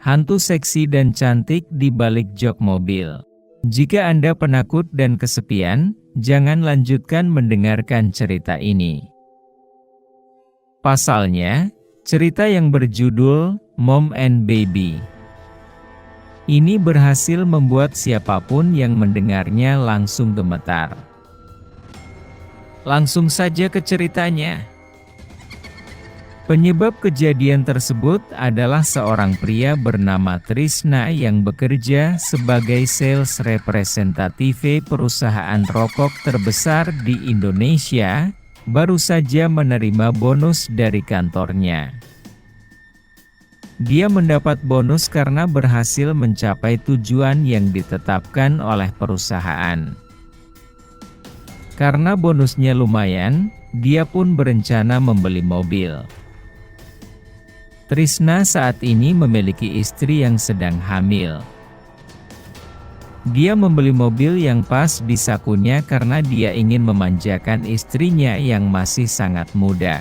hantu seksi dan cantik di balik jok mobil. Jika Anda penakut dan kesepian, jangan lanjutkan mendengarkan cerita ini. Pasalnya, cerita yang berjudul Mom and Baby ini berhasil membuat siapapun yang mendengarnya langsung gemetar. Langsung saja ke ceritanya. Penyebab kejadian tersebut adalah seorang pria bernama Trisna yang bekerja sebagai sales representative perusahaan rokok terbesar di Indonesia, baru saja menerima bonus dari kantornya. Dia mendapat bonus karena berhasil mencapai tujuan yang ditetapkan oleh perusahaan. Karena bonusnya lumayan, dia pun berencana membeli mobil. Trisna saat ini memiliki istri yang sedang hamil. Dia membeli mobil yang pas di sakunya karena dia ingin memanjakan istrinya yang masih sangat muda.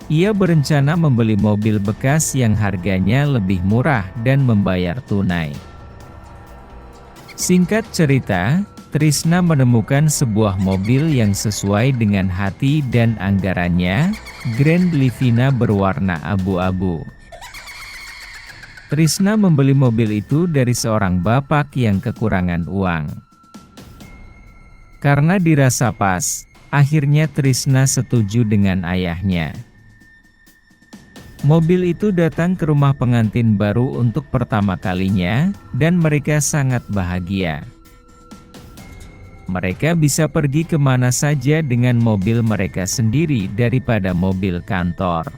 Ia berencana membeli mobil bekas yang harganya lebih murah dan membayar tunai. Singkat cerita, Trisna menemukan sebuah mobil yang sesuai dengan hati dan anggarannya, Grand Livina berwarna abu-abu. Trisna membeli mobil itu dari seorang bapak yang kekurangan uang. Karena dirasa pas, akhirnya Trisna setuju dengan ayahnya. Mobil itu datang ke rumah pengantin baru untuk pertama kalinya, dan mereka sangat bahagia. Mereka bisa pergi kemana saja dengan mobil mereka sendiri daripada mobil kantor.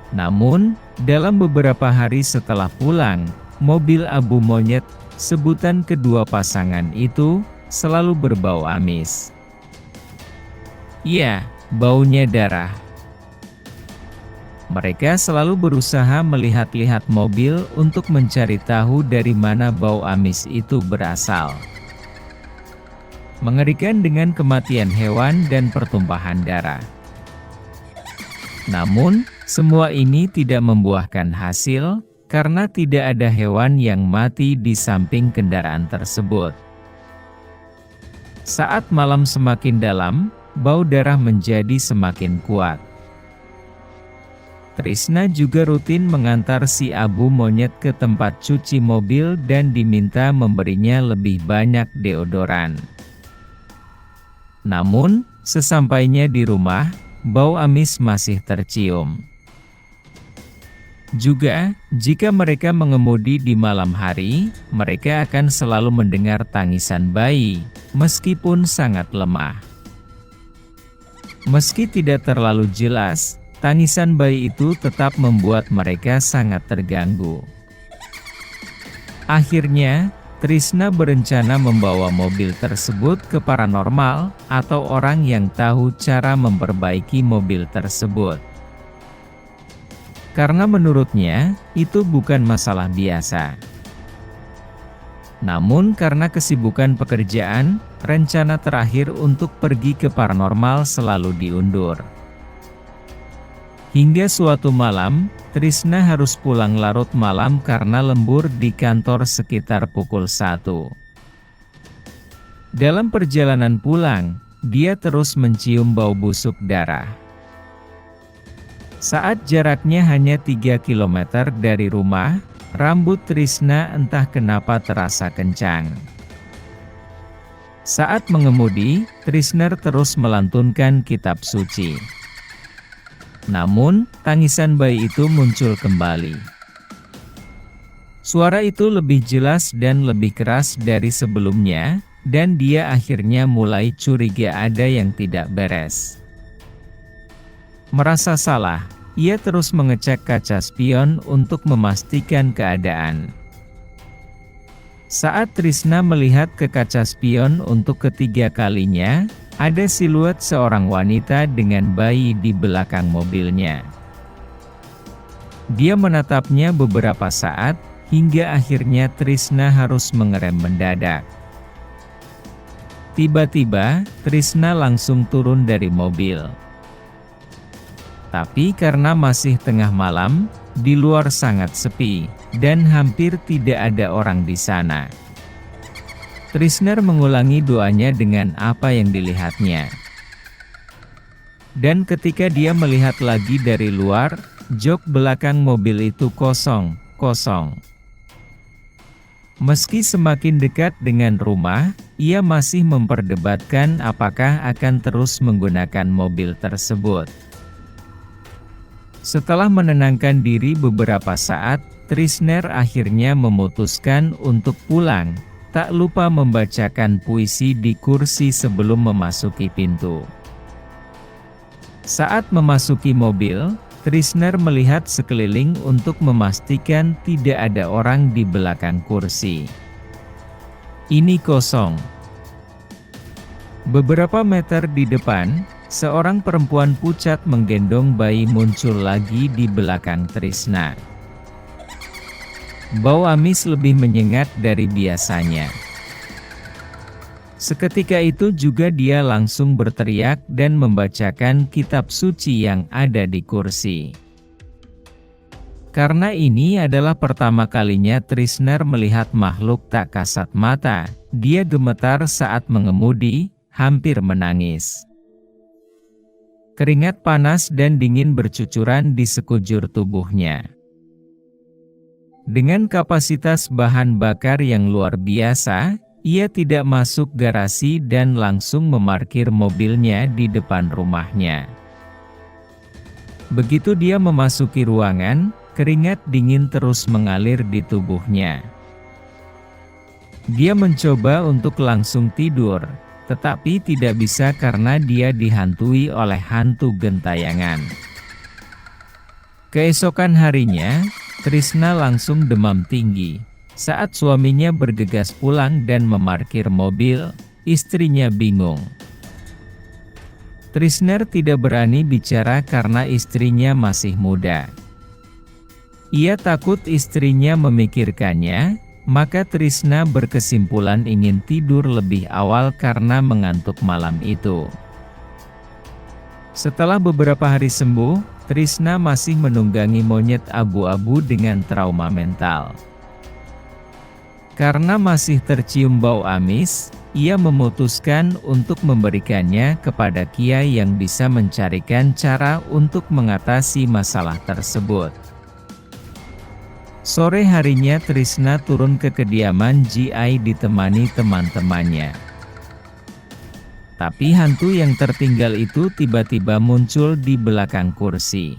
Namun, dalam beberapa hari setelah pulang, mobil abu monyet, sebutan kedua pasangan itu, selalu berbau amis. Ya, baunya darah. Mereka selalu berusaha melihat-lihat mobil untuk mencari tahu dari mana bau amis itu berasal. Mengerikan dengan kematian hewan dan pertumpahan darah. Namun, semua ini tidak membuahkan hasil, karena tidak ada hewan yang mati di samping kendaraan tersebut. Saat malam semakin dalam, bau darah menjadi semakin kuat. Trisna juga rutin mengantar si abu monyet ke tempat cuci mobil dan diminta memberinya lebih banyak deodoran. Namun, sesampainya di rumah, bau amis masih tercium. Juga, jika mereka mengemudi di malam hari, mereka akan selalu mendengar tangisan bayi, meskipun sangat lemah. Meski tidak terlalu jelas, tangisan bayi itu tetap membuat mereka sangat terganggu. Akhirnya, Trisna berencana membawa mobil tersebut ke paranormal atau orang yang tahu cara memperbaiki mobil tersebut. Karena menurutnya, itu bukan masalah biasa. Namun karena kesibukan pekerjaan, rencana terakhir untuk pergi ke paranormal selalu diundur. Hingga suatu malam, Trisna harus pulang larut malam karena lembur di kantor sekitar pukul 1. Dalam perjalanan pulang, dia terus mencium bau busuk darah. Saat jaraknya hanya 3 km dari rumah, rambut Trisna entah kenapa terasa kencang. Saat mengemudi, Trisna terus melantunkan kitab suci. Namun, tangisan bayi itu muncul kembali. Suara itu lebih jelas dan lebih keras dari sebelumnya, dan dia akhirnya mulai curiga ada yang tidak beres. Merasa salah, ia terus mengecek kaca spion untuk memastikan keadaan. Saat Trisna melihat ke kaca spion untuk ketiga kalinya, ada siluet seorang wanita dengan bayi di belakang mobilnya. Dia menatapnya beberapa saat, hingga akhirnya Trisna harus mengerem mendadak. Tiba-tiba, Trisna langsung turun dari mobil. Tapi karena masih tengah malam, di luar sangat sepi, dan hampir tidak ada orang di sana. Trisnar mengulangi doanya dengan apa yang dilihatnya. Dan ketika dia melihat lagi dari luar, jok belakang mobil itu kosong. Meski semakin dekat dengan rumah, ia masih memperdebatkan apakah akan terus menggunakan mobil tersebut. Setelah menenangkan diri beberapa saat, Trisnar akhirnya memutuskan untuk pulang, tak lupa membacakan puisi di kursi sebelum memasuki pintu. Saat memasuki mobil, Trisnar melihat sekeliling untuk memastikan tidak ada orang di belakang kursi. Ini kosong. Beberapa meter di depan, seorang perempuan pucat menggendong bayi muncul lagi di belakang Trisnar. Bau amis lebih menyengat dari biasanya. Seketika itu juga dia langsung berteriak dan membacakan kitab suci yang ada di kursi. Karena ini adalah pertama kalinya Trisnar melihat makhluk tak kasat mata, dia gemetar saat mengemudi, hampir menangis. Keringat panas dan dingin bercucuran di sekujur tubuhnya. Dengan kapasitas bahan bakar yang luar biasa, ia tidak masuk garasi dan langsung memarkir mobilnya di depan rumahnya. Begitu dia memasuki ruangan, keringat dingin terus mengalir di tubuhnya. Dia mencoba untuk langsung tidur, tetapi tidak bisa karena dia dihantui oleh hantu gentayangan. Keesokan harinya, Trisna langsung demam tinggi. Saat suaminya bergegas pulang dan memarkir mobil, istrinya bingung. Trisnar tidak berani bicara karena istrinya masih muda. Ia takut istrinya memikirkannya, maka Trisna berkesimpulan ingin tidur lebih awal karena mengantuk malam itu. Setelah beberapa hari sembuh, Trisna masih menunggangi monyet abu-abu dengan trauma mental. Karena masih tercium bau amis, ia memutuskan untuk memberikannya kepada kiai yang bisa mencarikan cara untuk mengatasi masalah tersebut. Sore harinya Trisna turun ke kediaman Ji-ai ditemani teman-temannya. Tapi hantu yang tertinggal itu tiba-tiba muncul di belakang kursi.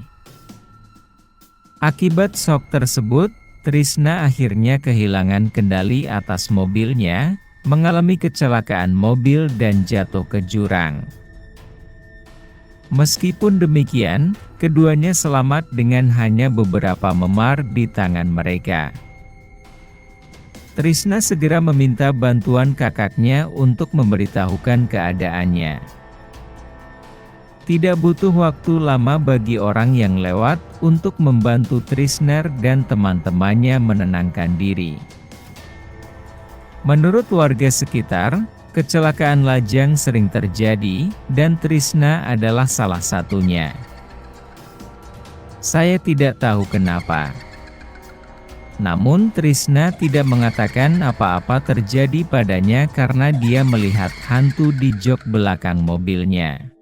Akibat shock tersebut, Trisna akhirnya kehilangan kendali atas mobilnya, mengalami kecelakaan mobil dan jatuh ke jurang. Meskipun demikian, keduanya selamat dengan hanya beberapa memar di tangan mereka. Trisna segera meminta bantuan kakaknya untuk memberitahukan keadaannya. Tidak butuh waktu lama bagi orang yang lewat untuk membantu Trisnar dan teman-temannya menenangkan diri. Menurut warga sekitar, kecelakaan lajang sering terjadi, dan Trisna adalah salah satunya. Saya tidak tahu kenapa. Namun Trisna tidak mengatakan apa-apa terjadi padanya karena dia melihat hantu di jok belakang mobilnya.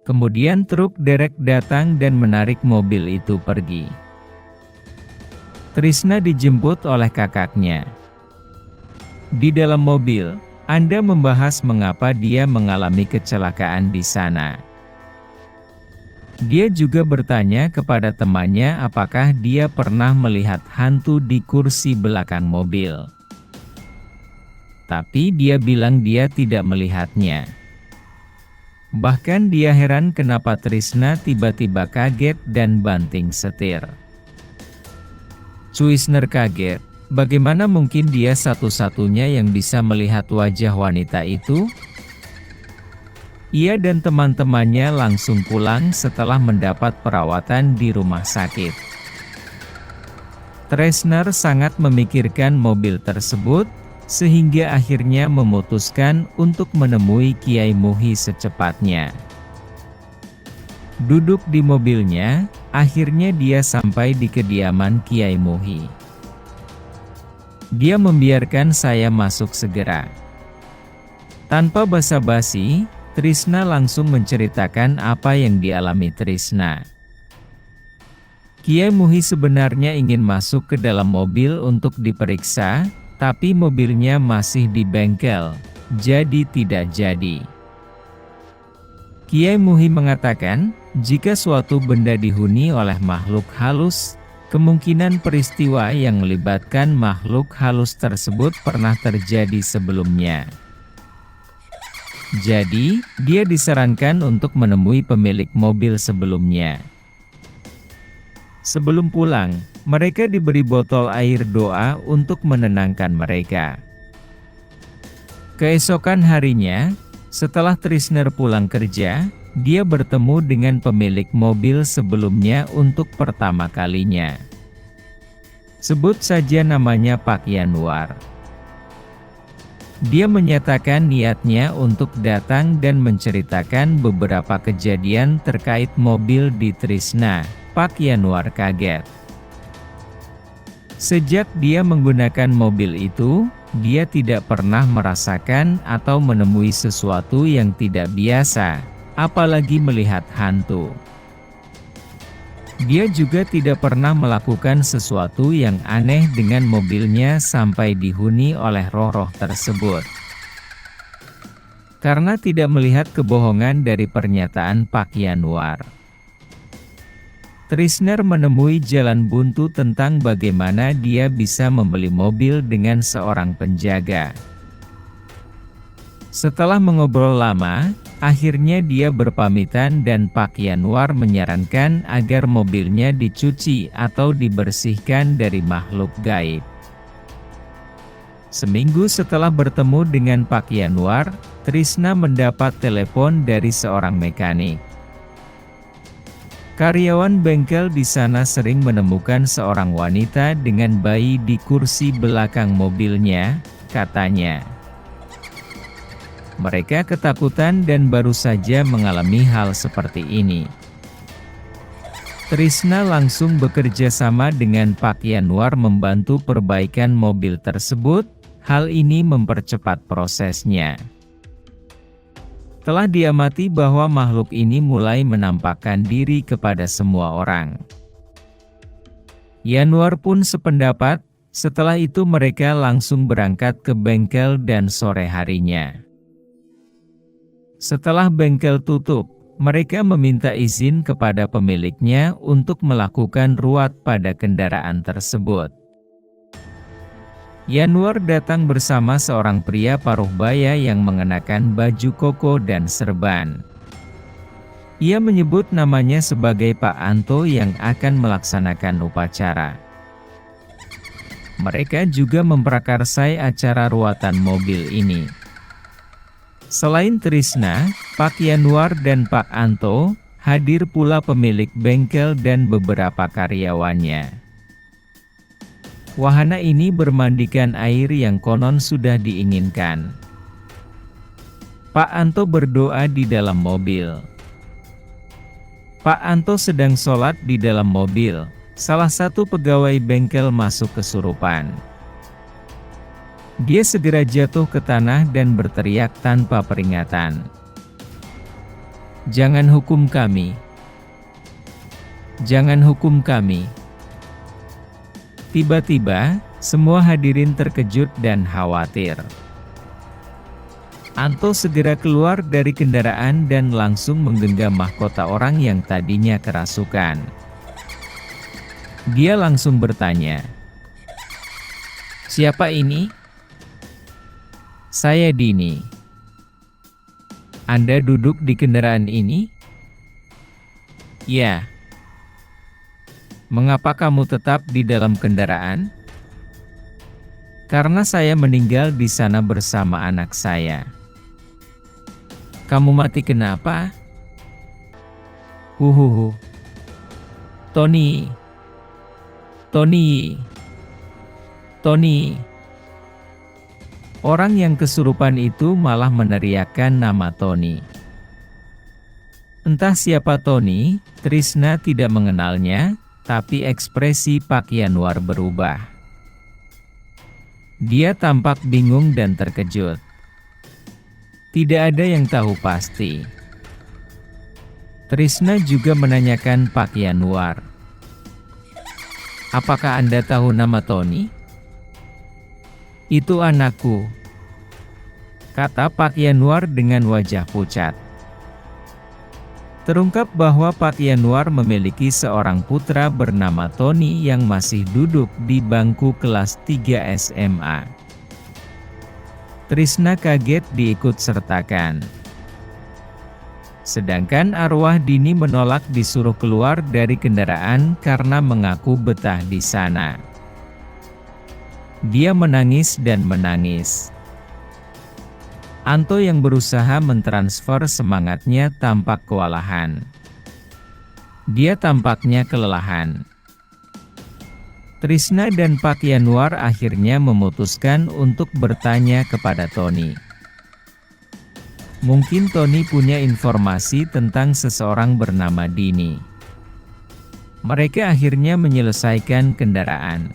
Kemudian truk derek datang dan menarik mobil itu pergi. Trisna dijemput oleh kakaknya. Di dalam mobil, Anda membahas mengapa dia mengalami kecelakaan di sana. Dia juga bertanya kepada temannya apakah dia pernah melihat hantu di kursi belakang mobil. Tapi dia bilang dia tidak melihatnya. Bahkan dia heran kenapa Trisna tiba-tiba kaget dan banting setir. Trisnar kaget. Bagaimana mungkin dia satu-satunya yang bisa melihat wajah wanita itu? Ia dan teman-temannya langsung pulang setelah mendapat perawatan di rumah sakit. Trisnar sangat memikirkan mobil tersebut, sehingga akhirnya memutuskan untuk menemui Kiai Muhi secepatnya. Duduk di mobilnya, akhirnya dia sampai di kediaman Kiai Muhi. Dia membiarkan saya masuk segera. Tanpa basa-basi, Trisna langsung menceritakan apa yang dialami Trisna. Kiai Muhi sebenarnya ingin masuk ke dalam mobil untuk diperiksa, tapi mobilnya masih di bengkel, jadi tidak jadi. Kiai Muhi mengatakan, jika suatu benda dihuni oleh makhluk halus, kemungkinan peristiwa yang melibatkan makhluk halus tersebut pernah terjadi sebelumnya. Jadi, dia disarankan untuk menemui pemilik mobil sebelumnya. Sebelum pulang, mereka diberi botol air doa untuk menenangkan mereka. Keesokan harinya, setelah Trisna pulang kerja, dia bertemu dengan pemilik mobil sebelumnya untuk pertama kalinya. Sebut saja namanya Pak Yanuar. Dia menyatakan niatnya untuk datang dan menceritakan beberapa kejadian terkait mobil di Trisna. Pak Yanuar kaget. Sejak dia menggunakan mobil itu, dia tidak pernah merasakan atau menemui sesuatu yang tidak biasa, apalagi melihat hantu. Dia juga tidak pernah melakukan sesuatu yang aneh dengan mobilnya sampai dihuni oleh roh-roh tersebut. Karena tidak melihat kebohongan dari pernyataan Pak Yanuar, Trisna menemui jalan buntu tentang bagaimana dia bisa membeli mobil dengan seorang penjaga. Setelah mengobrol lama, akhirnya dia berpamitan dan Pak Yanuar menyarankan agar mobilnya dicuci atau dibersihkan dari makhluk gaib. Seminggu setelah bertemu dengan Pak Yanuar, Trisna mendapat telepon dari seorang mekanik. Karyawan bengkel di sana sering menemukan seorang wanita dengan bayi di kursi belakang mobilnya, katanya. Mereka ketakutan dan baru saja mengalami hal seperti ini. Trisna langsung bekerja sama dengan Pak Yanuar membantu perbaikan mobil tersebut. Hal ini mempercepat prosesnya. Telah diamati bahwa makhluk ini mulai menampakkan diri kepada semua orang. Yanuar pun sependapat. Setelah itu mereka langsung berangkat ke bengkel dan sore harinya. Setelah bengkel tutup, mereka meminta izin kepada pemiliknya untuk melakukan ruat pada kendaraan tersebut. Yanuar datang bersama seorang pria paruh baya yang mengenakan baju koko dan serban. Ia menyebut namanya sebagai Pak Anto yang akan melaksanakan upacara. Mereka juga memprakarsai acara ruatan mobil ini. Selain Trisna, Pak Yanuar dan Pak Anto, hadir pula pemilik bengkel dan beberapa karyawannya. Wahana ini bermandikan air yang konon sudah diinginkan. Pak Anto berdoa di dalam mobil. Pak Anto sedang sholat di dalam mobil. Salah satu pegawai bengkel masuk kesurupan. Dia segera jatuh ke tanah dan berteriak tanpa peringatan. "Jangan hukum kami! Jangan hukum kami!" Tiba-tiba, semua hadirin terkejut dan khawatir. Anto segera keluar dari kendaraan dan langsung menggenggam mahkota orang yang tadinya kerasukan. Dia langsung bertanya, "Siapa ini?" "Saya Dini." "Anda duduk di kendaraan ini?" "Ya." "Mengapa kamu tetap di dalam kendaraan?" "Karena saya meninggal di sana bersama anak saya." "Kamu mati kenapa?" "Huhuhu. Tony. Tony. Tony." Orang yang kesurupan itu malah meneriakkan nama Tony. Entah siapa Tony, Trisna tidak mengenalnya, tapi ekspresi Pak Yanuar berubah. Dia tampak bingung dan terkejut. Tidak ada yang tahu pasti. Trisna juga menanyakan Pak Yanuar, "Apakah Anda tahu nama Tony?" "Itu anakku," kata Pak Yanuar dengan wajah pucat. Terungkap bahwa Pak Yanuar memiliki seorang putra bernama Tony yang masih duduk di bangku kelas 3 SMA. Trisna kaget diikut-sertakan. Sedangkan arwah Dini menolak disuruh keluar dari kendaraan karena mengaku betah di sana. Dia menangis dan menangis. Anto yang berusaha mentransfer semangatnya tampak kewalahan. Dia tampaknya kelelahan. Trisna dan Pak Yanuar akhirnya memutuskan untuk bertanya kepada Tony. Mungkin Tony punya informasi tentang seseorang bernama Dini. Mereka akhirnya menyelesaikan kendaraan.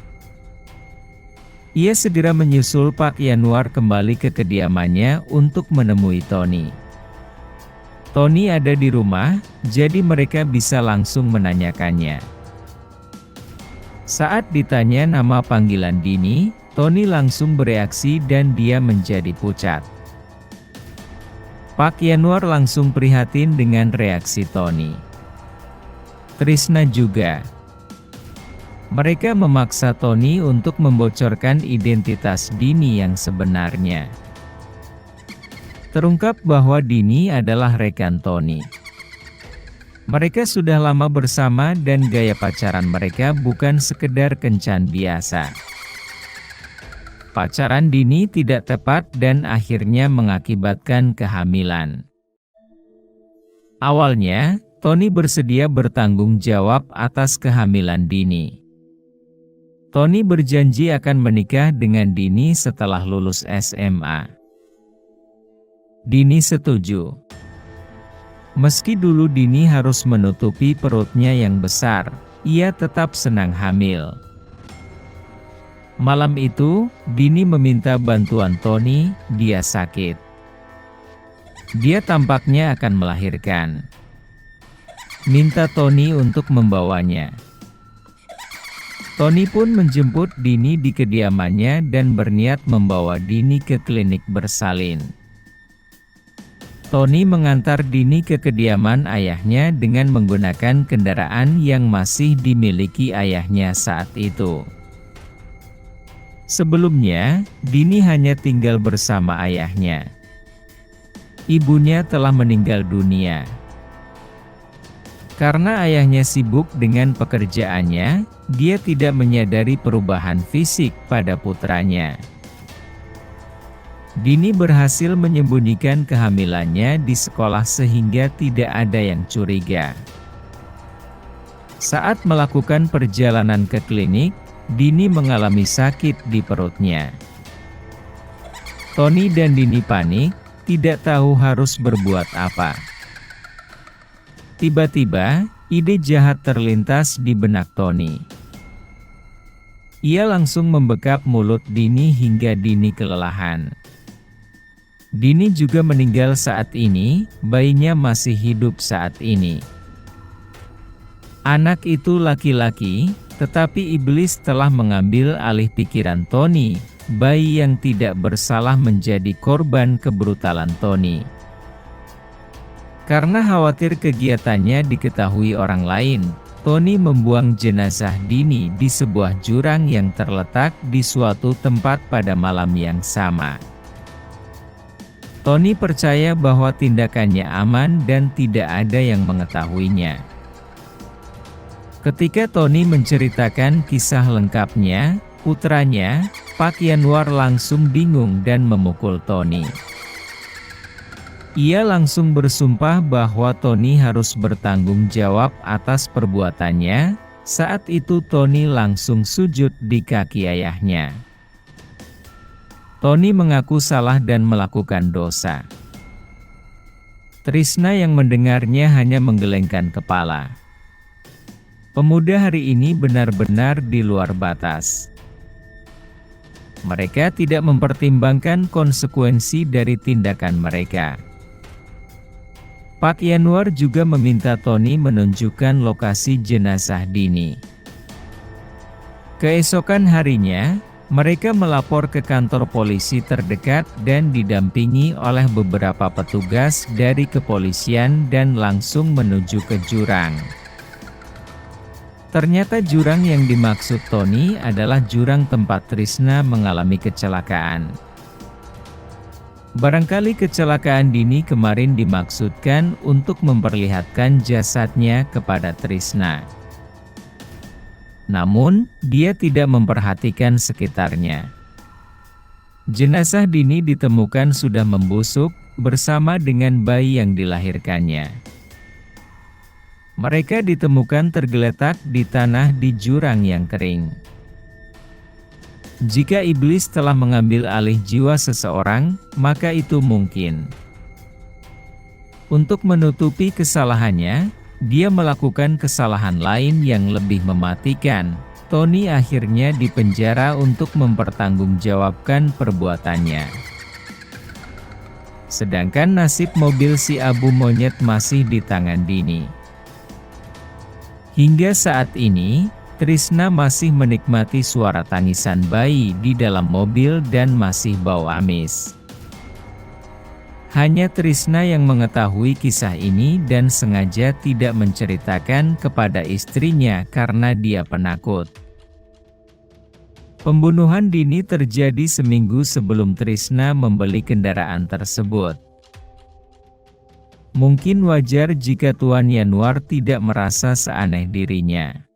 Ia segera menyusul Pak Yanuar kembali ke kediamannya untuk menemui Tony. Tony ada di rumah, jadi mereka bisa langsung menanyakannya. Saat ditanya nama panggilan Dini, Tony langsung bereaksi dan dia menjadi pucat. Pak Yanuar langsung prihatin dengan reaksi Tony. Trisna juga. Mereka memaksa Tony untuk membocorkan identitas Dini yang sebenarnya. Terungkap bahwa Dini adalah rekan Tony. Mereka sudah lama bersama dan gaya pacaran mereka bukan sekedar kencan biasa. Pacaran Dini tidak tepat dan akhirnya mengakibatkan kehamilan. Awalnya, Tony bersedia bertanggung jawab atas kehamilan Dini. Tony berjanji akan menikah dengan Dini setelah lulus SMA. Dini setuju. Meski dulu Dini harus menutupi perutnya yang besar, ia tetap senang hamil. Malam itu, Dini meminta bantuan Tony, dia sakit. Dia tampaknya akan melahirkan. Minta Tony untuk membawanya. Tony pun menjemput Dini di kediamannya dan berniat membawa Dini ke klinik bersalin. Tony mengantar Dini ke kediaman ayahnya dengan menggunakan kendaraan yang masih dimiliki ayahnya saat itu. Sebelumnya, Dini hanya tinggal bersama ayahnya. Ibunya telah meninggal dunia. Karena ayahnya sibuk dengan pekerjaannya, dia tidak menyadari perubahan fisik pada putranya. Dini berhasil menyembunyikan kehamilannya di sekolah sehingga tidak ada yang curiga. Saat melakukan perjalanan ke klinik, Dini mengalami sakit di perutnya. Tony dan Dini panik, tidak tahu harus berbuat apa. Tiba-tiba, ide jahat terlintas di benak Tony. Ia langsung membekap mulut Dini hingga Dini kelelahan. Dini juga meninggal saat ini, bayinya masih hidup saat ini. Anak itu laki-laki, tetapi iblis telah mengambil alih pikiran Tony, bayi yang tidak bersalah menjadi korban kebrutalan Tony. Karena khawatir kegiatannya diketahui orang lain, Tony membuang jenazah Dini di sebuah jurang yang terletak di suatu tempat pada malam yang sama. Tony percaya bahwa tindakannya aman dan tidak ada yang mengetahuinya. Ketika Tony menceritakan kisah lengkapnya, putranya, Pak Yanuar langsung bingung dan memukul Tony. Ia langsung bersumpah bahwa Tony harus bertanggung jawab atas perbuatannya. Saat itu Tony langsung sujud di kaki ayahnya. Tony mengaku salah dan melakukan dosa. Trisna yang mendengarnya hanya menggelengkan kepala. Pemuda hari ini benar-benar di luar batas. Mereka tidak mempertimbangkan konsekuensi dari tindakan mereka. Pak Yanwar juga meminta Tony menunjukkan lokasi jenazah Dini. Keesokan harinya, mereka melapor ke kantor polisi terdekat dan didampingi oleh beberapa petugas dari kepolisian dan langsung menuju ke jurang. Ternyata jurang yang dimaksud Tony adalah jurang tempat Trisna mengalami kecelakaan. Barangkali kecelakaan Dini kemarin dimaksudkan untuk memperlihatkan jasadnya kepada Trisna. Namun, dia tidak memperhatikan sekitarnya. Jenazah Dini ditemukan sudah membusuk, bersama dengan bayi yang dilahirkannya. Mereka ditemukan tergeletak di tanah di jurang yang kering. Jika iblis telah mengambil alih jiwa seseorang, maka itu mungkin. Untuk menutupi kesalahannya, dia melakukan kesalahan lain yang lebih mematikan. Tony akhirnya dipenjara untuk mempertanggungjawabkan perbuatannya. Sedangkan nasib mobil si Abu Monyet masih di tangan Dini. Hingga saat ini, Trisna masih menikmati suara tangisan bayi di dalam mobil dan masih bau amis. Hanya Trisna yang mengetahui kisah ini dan sengaja tidak menceritakan kepada istrinya karena dia penakut. Pembunuhan Dini terjadi seminggu sebelum Trisna membeli kendaraan tersebut. Mungkin wajar jika Tuan Yanwar tidak merasa seaneh dirinya.